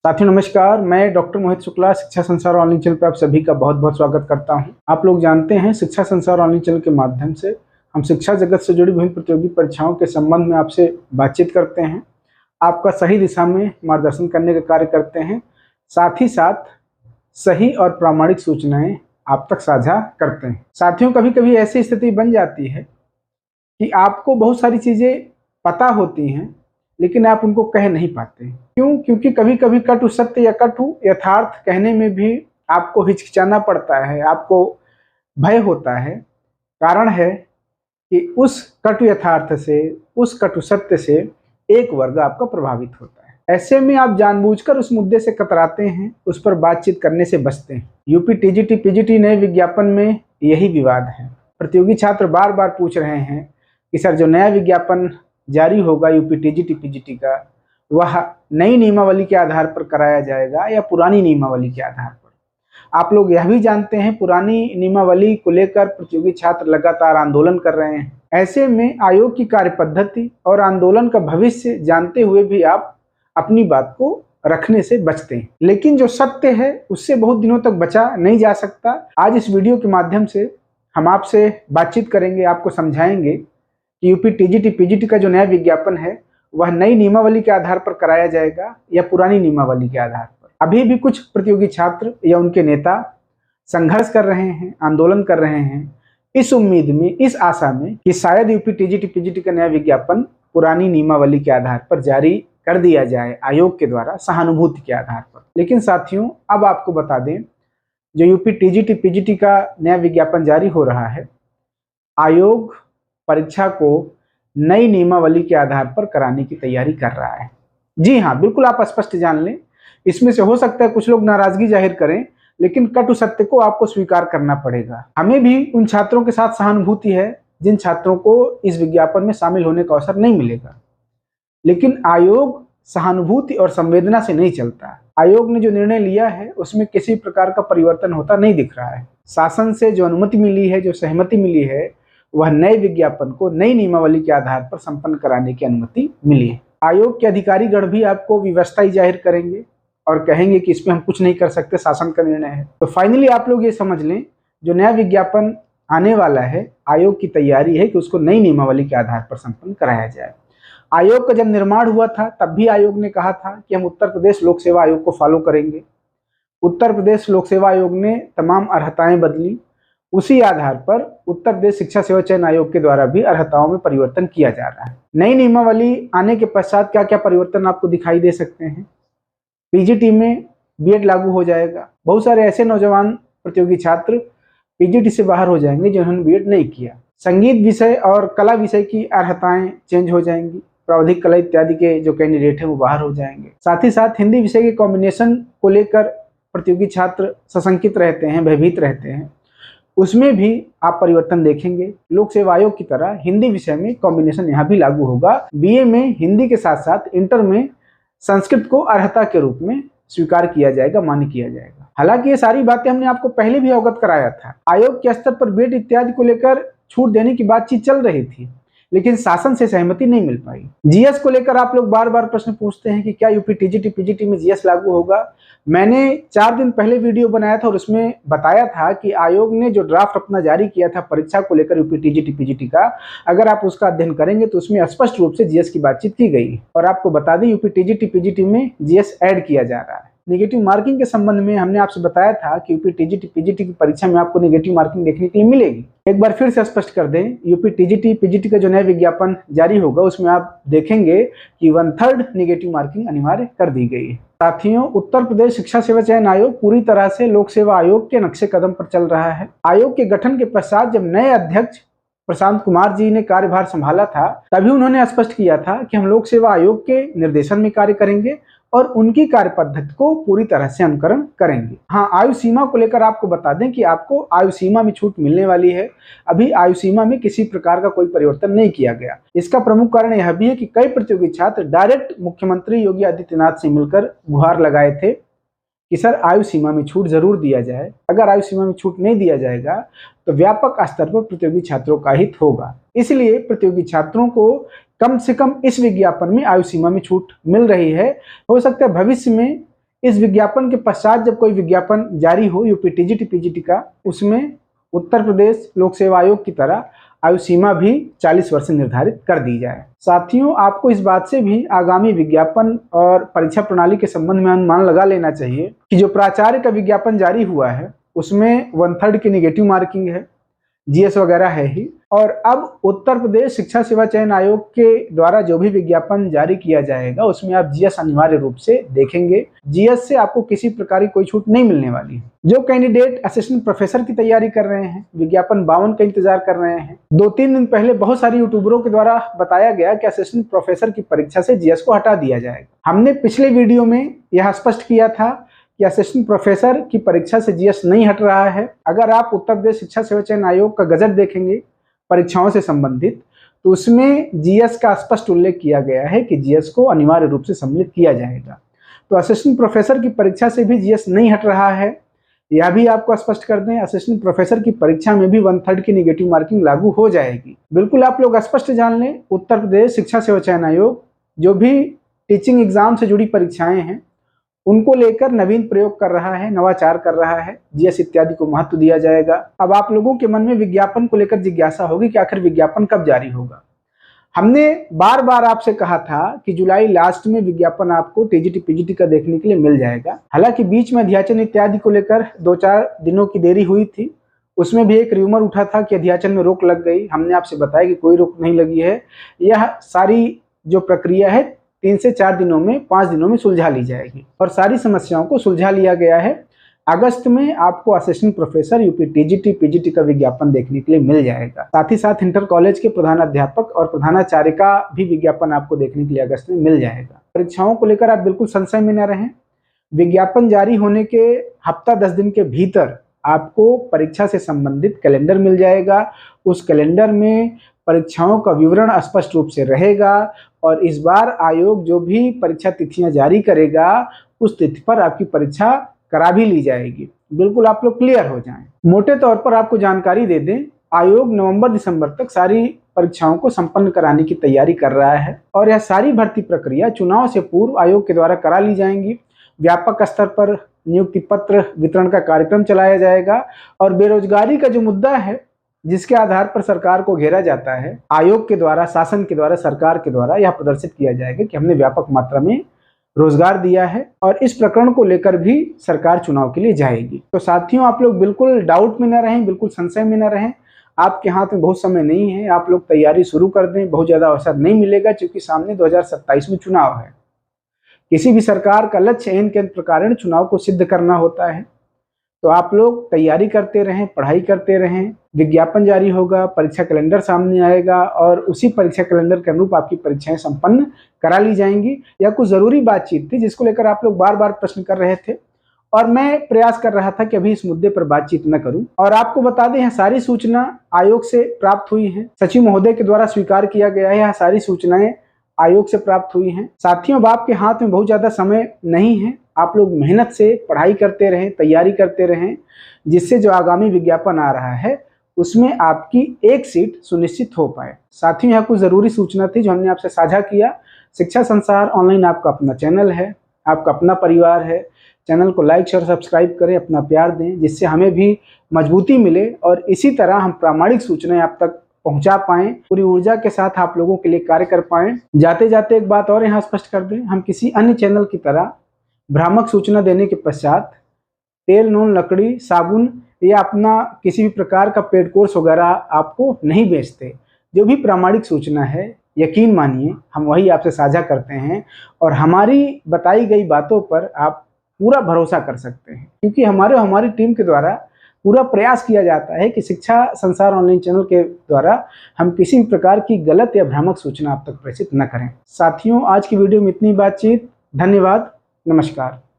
साथियों नमस्कार, मैं डॉक्टर मोहित शुक्ला शिक्षा संसार ऑनलाइन चैनल पर आप सभी का बहुत बहुत स्वागत करता हूं। आप लोग जानते हैं शिक्षा संसार ऑनलाइन चैनल के माध्यम से हम शिक्षा जगत से जुड़ी विभिन्न प्रतियोगी परीक्षाओं के संबंध में आपसे बातचीत करते हैं, आपका सही दिशा में मार्गदर्शन करने का कार्य करते हैं, साथ ही साथ सही और प्रामाणिक सूचनाएं आप तक साझा करते हैं। साथियों, कभी कभी ऐसी स्थिति बन जाती है कि आपको बहुत सारी चीज़ें पता होती हैं लेकिन आप उनको कह नहीं पाते। क्यों? क्योंकि कभी कभी कटु सत्य या कटु यथार्थ कहने में भी आपको हिचकिचाना पड़ता है, आपको भय होता है। कारण है कि उस कटु यथार्थ से, उस कटु सत्य से एक वर्ग आपका प्रभावित होता है। ऐसे में आप जानबूझकर उस मुद्दे से कतराते हैं, उस पर बातचीत करने से बचते हैं। यूपी टीजीटी पीजीटी नए विज्ञापन में यही विवाद है। प्रतियोगी छात्र बार बार पूछ रहे हैं कि सर, जो नया विज्ञापन जारी होगा यूपी टीजीटी पीजीटी का, वह नई नियमावली के आधार पर कराया जाएगा या पुरानी नियमावली के आधार पर। आप लोग यह भी जानते हैं, पुरानी नियमावली को लेकर प्रतियोगी छात्र लगातार आंदोलन कर रहे हैं। ऐसे में आयोग की कार्यपद्धति और आंदोलन का भविष्य जानते हुए भी आप अपनी बात को रखने से बचते हैं। लेकिन जो सत्य है उससे बहुत दिनों तक बचा नहीं जा सकता। आज इस वीडियो के माध्यम से हम आपसे बातचीत करेंगे, आपको समझाएंगे कि यूपी टीजीटी पीजीटी का जो नया विज्ञापन है वह नई नियमावली के आधार पर कराया जाएगा या पुरानी नियमावली के आधार पर। अभी भी कुछ प्रतियोगी छात्र या उनके नेता संघर्ष कर रहे हैं, आंदोलन कर रहे हैं, इस उम्मीद में, इस आशा में कि शायद यूपी टीजीटी पीजीटी का नया विज्ञापन पुरानी नियमावली के आधार पर जारी कर दिया जाए आयोग के द्वारा, सहानुभूति के आधार पर। लेकिन साथियों, अब आपको बता दें, जो यूपी टीजीटी पीजीटी का नया विज्ञापन जारी हो रहा है, आयोग परीक्षा को नई नियमावली के आधार पर कराने की तैयारी कर रहा है। जी हाँ, बिल्कुल आप स्पष्ट जान लें। इसमें से हो सकता है कुछ लोग नाराजगी जाहिर करें, लेकिन कटु सत्य को आपको स्वीकार करना पड़ेगा। हमें भी उन छात्रों के साथ सहानुभूति है जिन छात्रों को इस विज्ञापन में शामिल होने का अवसर नहीं मिलेगा। लेकिन आयोग सहानुभूति और संवेदना से नहीं चलता। आयोग ने जो निर्णय लिया है उसमें किसी प्रकार का परिवर्तन होता नहीं दिख रहा है। शासन से जो अनुमति मिली है, जो सहमति मिली है, वह नए विज्ञापन को नई नियमावली के आधार पर संपन्न कराने की अनुमति मिली है। आयोग के अधिकारीगण भी आपको व्यवस्था ही जाहिर करेंगे और कहेंगे कि इसमें हम कुछ नहीं कर सकते, शासन का निर्णय है। तो फाइनली आप लोग ये समझ लें, जो नया विज्ञापन आने वाला है, आयोग की तैयारी है कि उसको नई नियमावली के आधार पर संपन्न कराया जाए। आयोग का जब निर्माण हुआ था तब भी आयोग ने कहा था कि हम उत्तर प्रदेश लोक सेवा आयोग को फॉलो करेंगे। उत्तर प्रदेश लोक सेवा आयोग ने तमाम अर्हताएं बदली। उसी आधार पर उत्तर प्रदेश शिक्षा सेवा चयन आयोग के द्वारा भी अर्हताओं में परिवर्तन किया जा रहा है। नई नियमावली आने के पश्चात क्या क्या परिवर्तन आपको दिखाई दे सकते हैं? पीजीटी में बीएड लागू हो जाएगा। बहुत सारे ऐसे नौजवान प्रतियोगी छात्र पीजीटी से बाहर हो जाएंगे जिन्होंने बीएड नहीं किया। संगीत विषय और कला विषय की अर्हताएं चेंज हो जाएंगी। प्रावधिक कला इत्यादि के जो कैंडिडेट हैं वो बाहर हो जाएंगे। साथ ही साथ हिंदी विषय के कॉम्बिनेशन को लेकर प्रतियोगी छात्र सशंकित रहते हैं, भयभीत रहते हैं, उसमें भी आप परिवर्तन देखेंगे। लोक सेवा आयोग की तरह हिंदी विषय में कॉम्बिनेशन यहाँ भी लागू होगा। बीए में हिंदी के साथ साथ इंटर में संस्कृत को अर्हता के रूप में स्वीकार किया जाएगा, मान्य किया जाएगा। हालांकि ये सारी बातें हमने आपको पहले भी अवगत कराया था। आयोग के स्तर पर बीएड इत्यादि को लेकर छूट देने की बातचीत चल रही थी, लेकिन शासन से सहमति नहीं मिल पाई। जीएस को लेकर आप लोग बार बार प्रश्न पूछते हैं कि क्या यूपी टीजीटी पीजीटी में जीएस लागू होगा। मैंने 4 दिन पहले वीडियो बनाया था और उसमें बताया था कि आयोग ने जो ड्राफ्ट अपना जारी किया था परीक्षा को लेकर यूपी टीजीटी पीजीटी का, अगर आप उसका अध्ययन करेंगे तो उसमें स्पष्ट रूप से जीएस की बातचीत की गई है। और आपको बता दें, यूपी टीजीटी पीजीटी में जीएस ऐड किया जा रहा है। नेगेटिव मार्किंग के संबंध में हमने आपसे बताया था कि यूपी टीजीटी पीजीटी की परीक्षा में आपको नेगेटिव मार्किंग देखने के लिए मिलेगी। एक बार फिर से स्पष्ट कर दें, यूपी टीजीटी पीजीटी का जो नया विज्ञापन जारी होगा उसमें आप देखेंगे कि 1/3 नेगेटिव मार्किंग अनिवार्य कर दी गई है। साथियों, उत्तर प्रदेश शिक्षा सेवा चयन आयोग पूरी तरह से लोक सेवा आयोग के नक्शे कदम पर चल रहा है। आयोग के गठन के पश्चात जब नए अध्यक्ष प्रशांत कुमार जी ने कार्यभार संभाला था, तभी उन्होंने स्पष्ट किया था कि हम लोक सेवा आयोग के निर्देशन में कार्य करेंगे और उनकी कार्य पद्धति को पूरी तरह से अनुकरण करेंगे। हाँ, आयु सीमा को लेकर आपको बता दें कि आपको आयु सीमा में छूट मिलने वाली है। अभी आयु सीमा में किसी प्रकार का कोई परिवर्तन नहीं किया गया। इसका प्रमुख कारण यह भी है कि कई प्रतियोगी छात्र डायरेक्ट मुख्यमंत्री योगी आदित्यनाथ से मिलकर गुहार लगाए थे कि सर, आयु सीमा में छूट जरूर दिया जाए। अगर आयु सीमा में छूट नहीं दिया जाएगा तो व्यापक स्तर पर प्रतियोगी छात्रों का हित होगा। इसलिए प्रतियोगी छात्रों को कम से कम इस विज्ञापन में आयु सीमा में छूट मिल रही है। हो सकता है भविष्य में इस विज्ञापन के पश्चात जब कोई विज्ञापन जारी हो यूपी टीजीटी पीजीटी का, उसमें उत्तर प्रदेश लोक सेवा आयोग की तरह आयु सीमा भी 40 वर्ष निर्धारित कर दी जाए। साथियों, आपको इस बात से भी आगामी विज्ञापन और परीक्षा प्रणाली के संबंध में अनुमान लगा लेना चाहिए कि जो प्राचार्य का विज्ञापन जारी हुआ है उसमें 1/3 की नेगेटिव मार्किंग है, जीएस वगैरह है ही। और अब उत्तर प्रदेश शिक्षा सेवा चयन आयोग के द्वारा जो भी विज्ञापन जारी किया जाएगा उसमें आप जीएस अनिवार्य रूप से देखेंगे। जीएस से आपको किसी प्रकार की कोई छूट नहीं मिलने वाली है। जो कैंडिडेट असिस्टेंट प्रोफेसर की तैयारी कर रहे हैं, विज्ञापन 52 का इंतजार कर रहे हैं, 2-3 दिन पहले बहुत सारे यूट्यूबरों के द्वारा बताया गया कि असिस्टेंट प्रोफेसर की परीक्षा से जीएस को हटा दिया जाएगा। हमने पिछले वीडियो में यह स्पष्ट किया था कि असिस्टेंट प्रोफेसर की परीक्षा से जीएस नहीं हट रहा है। अगर आप उत्तर प्रदेश शिक्षा सेवा चयन आयोग का गजट देखेंगे परीक्षाओं से संबंधित, तो उसमें जीएस का स्पष्ट उल्लेख किया गया है कि जीएस को अनिवार्य रूप से सम्मिलित किया जाएगा। तो असिस्टेंट प्रोफेसर की परीक्षा से भी जीएस नहीं हट रहा है, यह भी आपको स्पष्ट कर दें। असिस्टेंट प्रोफेसर की परीक्षा में भी 1/3 की नेगेटिव मार्किंग लागू हो जाएगी। बिल्कुल आप लोग स्पष्ट जान लें, उत्तर प्रदेश शिक्षा सेवा चयन आयोग जो भी टीचिंग एग्जाम से जुड़ी परीक्षाएं हैं उनको लेकर नवीन प्रयोग कर रहा है, नवाचार कर रहा है। जीएस इत्यादि को महत्व दिया जाएगा। अब आप लोगों के मन में विज्ञापन को लेकर जिज्ञासा होगी कि आखिर विज्ञापन कब जारी होगा। हमने बार बार आपसे कहा था कि जुलाई लास्ट में विज्ञापन आपको टीजीटी पीजीटी का देखने के लिए मिल जाएगा। हालांकि बीच में अध्याचन इत्यादि को लेकर 2-4 दिनों की देरी हुई थी, उसमें भी एक र्यूमर उठा था कि अध्याचन में रोक लग गई। हमने आपसे बताया कि कोई रोक नहीं लगी है। यह सारी जो प्रक्रिया है 3 से 4 दिनों में, 5 दिनों में सुलझा ली जाएगी और सारी समस्याओं को सुलझा लिया गया है। अगस्त में आपको assistant professor UP TGT PGT का विज्ञापन देखने के लिए मिल जाएगा। साथ ही साथ इंटर कॉलेज के प्रधानाध्यापक और प्रधानाचार्य का भी विज्ञापन आपको देखने के लिए अगस्त में मिल जाएगा। परीक्षाओं को लेकर आप बिल्कुल संशय में न रहें। विज्ञापन जारी होने के हफ्ता 10 दिन के भीतर आपको परीक्षा से संबंधित कैलेंडर मिल जाएगा। उस कैलेंडर में परीक्षाओं का विवरण स्पष्ट रूप से रहेगा और इस बार आयोग जो भी परीक्षा तिथियां जारी करेगा उस तिथि पर आपकी परीक्षा करा भी ली जाएगी। बिल्कुल आप लोग क्लियर हो जाएं। मोटे तौर पर आपको जानकारी दे दें, आयोग नवंबर-दिसंबर तक सारी परीक्षाओं को संपन्न कराने की तैयारी कर रहा है और यह सारी भर्ती प्रक्रिया चुनाव से पूर्व आयोग के द्वारा करा ली जाएंगी। व्यापक स्तर पर नियुक्ति पत्र वितरण का कार्यक्रम चलाया जाएगा और बेरोजगारी का जो मुद्दा है जिसके आधार पर सरकार को घेरा जाता है, आयोग के द्वारा, शासन के द्वारा, सरकार के द्वारा यह प्रदर्शित किया जाएगा कि हमने व्यापक मात्रा में रोजगार दिया है और इस प्रकरण को लेकर भी सरकार चुनाव के लिए जाएगी। तो साथियों, आप लोग बिल्कुल डाउट में न रहें, बिल्कुल संशय में न रहें। आपके हाथ में बहुत समय नहीं है, आप लोग तैयारी शुरू कर दें। बहुत ज्यादा अवसर नहीं मिलेगा क्योंकि सामने 2027 में चुनाव है। किसी भी सरकार का लक्ष्य एन के प्रकार चुनाव को सिद्ध करना होता है। तो आप लोग तैयारी करते रहें, पढ़ाई करते रहें। विज्ञापन जारी होगा, परीक्षा कैलेंडर सामने आएगा और उसी परीक्षा कैलेंडर के अनुरूप आपकी परीक्षाएं संपन्न करा ली जाएंगी। यह कुछ जरूरी बातचीत थी जिसको लेकर आप लोग बार बार प्रश्न कर रहे थे और मैं प्रयास कर रहा था कि अभी इस मुद्दे पर बातचीत न करूं। और आपको बता दें, यह सारी सूचना आयोग से प्राप्त हुई है, सचिव महोदय के द्वारा स्वीकार किया गया है। यह सारी सूचनाएं आयोग से प्राप्त हुई हैं। साथियों, अब आपके हाथ में बहुत ज्यादा समय नहीं है। आप लोग मेहनत से पढ़ाई करते रहें, तैयारी करते रहें, जिससे जो आगामी विज्ञापन आ रहा है उसमें आपकी एक सीट सुनिश्चित हो पाए। साथियों, यह कुछ जरूरी सूचना थी जो हमने आपसे साझा किया। शिक्षा संसार ऑनलाइन आपका अपना चैनल है, आपका अपना परिवार है। चैनल को लाइक शेयर सब्सक्राइब करें, अपना प्यार दें, जिससे हमें भी मजबूती मिले और इसी तरह हम प्रामाणिक सूचनाएं आप तक पहुंचा पाएं, पूरी ऊर्जा के साथ आप लोगों के लिए कार्य कर पाएं। जाते जाते एक बात और यहाँ स्पष्ट कर दें, हम किसी अन्य चैनल की तरह भ्रामक सूचना देने के पश्चात तेल, नून, लकड़ी, साबुन या अपना किसी भी प्रकार का पेड कोर्स वगैरह आपको नहीं बेचते। जो भी प्रामाणिक सूचना है, यकीन मानिए हम वही आपसे साझा करते हैं और हमारी बताई गई बातों पर आप पूरा भरोसा कर सकते हैं, क्योंकि हमारी टीम के द्वारा पूरा प्रयास किया जाता है कि शिक्षा संसार ऑनलाइन चैनल के द्वारा हम किसी भी प्रकार की गलत या भ्रामक सूचना आप तक प्रेषित न करें। साथियों, आज की वीडियो में इतनी बातचीत। धन्यवाद, नमस्कार।